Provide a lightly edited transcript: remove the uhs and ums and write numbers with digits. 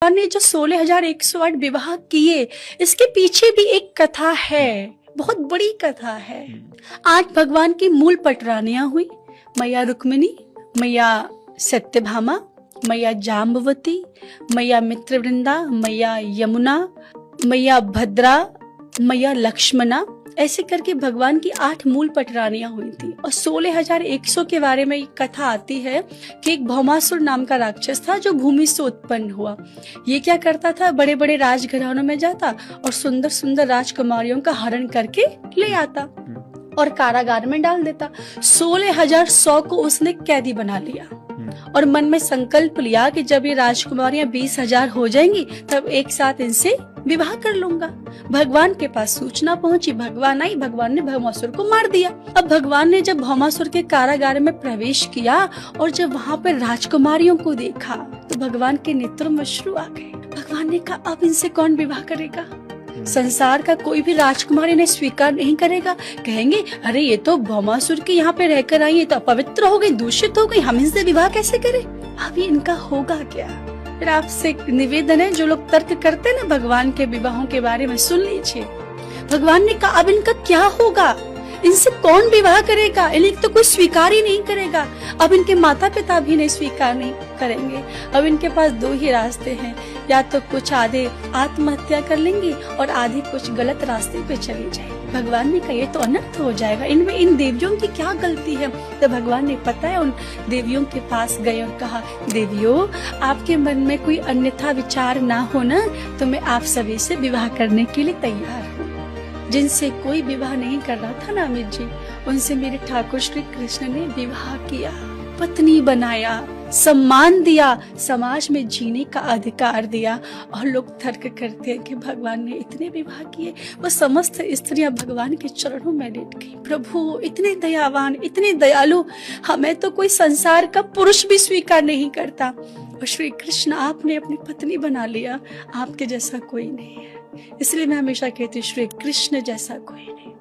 भगवान ने जो 16,108 विवाह किए, इसके पीछे भी एक कथा है, बहुत बड़ी कथा है। 8 भगवान की मूल पटरानियां हुई, मैया रुक्मिणी, मैया सत्यभामा, मैया जाम्बवती, मैया मित्रवृंदा, मैया यमुना, मैया भद्रा, मैया लक्ष्मणा, ऐसे करके भगवान की 8 मूल पटरानियां हुई थी। और 16,100 के बारे में एक कथा आती है कि एक भौमासुर नाम का राक्षस था जो भूमि से उत्पन्न हुआ। ये क्या करता था, बड़े बड़े राजघरानों में जाता और सुंदर सुंदर राजकुमारियों का हरण करके ले आता और कारागार में डाल देता। 16,100 को उसने कैदी बना लिया और मन में संकल्प लिया कि जब ये राजकुमारियां 20,000 हो जाएंगी तब एक साथ इनसे विवाह कर लूंगा। भगवान के पास सूचना पहुंची, भगवान आई, भगवान ने भौमासुर को मार दिया। अब भगवान ने जब भौमासुर के कारागार में प्रवेश किया और जब वहाँ पर राजकुमारियों को देखा तो भगवान के नेत्रों में अश्रु आ गए। भगवान ने कहा अब इनसे कौन विवाह करेगा, संसार का कोई भी राजकुमार इन्हें स्वीकार नहीं करेगा। कहेंगे अरे ये तो भौमासुर के यहाँ पे रहकर आई, ये तो अपवित्र हो गई, दूषित हो गई, हम इनसे विवाह कैसे करें। अब ये इनका होगा क्या। फिर आपसे निवेदन है, जो लोग तर्क करते हैं ना भगवान के विवाहों के बारे में, सुन लीजिए। भगवान ने कहा अब इनका क्या होगा, इनसे कौन विवाह करेगा, इन्हें तो कोई स्वीकार ही नहीं करेगा। अब इनके माता पिता भी नहीं स्वीकार नहीं करेंगे। अब इनके पास 2 ही रास्ते हैं, या तो कुछ आधे आत्महत्या कर लेंगे और आधे कुछ गलत रास्ते पे चली जाए। भगवान ने कहा ये तो अनर्थ हो जाएगा, इनमें इन देवियों की क्या गलती है। तो भगवान ने पता है उन देवियों के पास गए और कहा देवियों आपके मन में कोई अन्यथा विचार ना हो ना, तो मैं आप सभी से विवाह करने के लिए तैयार हूँ। जिनसे कोई विवाह नहीं कर रहा था ना अमित जी, उनसे मेरे ठाकुर श्री कृष्ण ने विवाह किया, पत्नी बनाया, सम्मान दिया, समाज में जीने का अधिकार दिया। और लोग तर्क करते हैं कि भगवान ने इतने विवाह किए। वो समस्त स्त्रियां भगवान के चरणों में लेट गई, प्रभु इतने दयावान, इतने दयालु, हमें तो कोई संसार का पुरुष भी स्वीकार नहीं करता और श्री कृष्ण आपने अपनी पत्नी बना लिया, आपके जैसा कोई नहीं है। इसलिए मैं हमेशा कहती हूँ श्री कृष्ण जैसा कोई नहीं।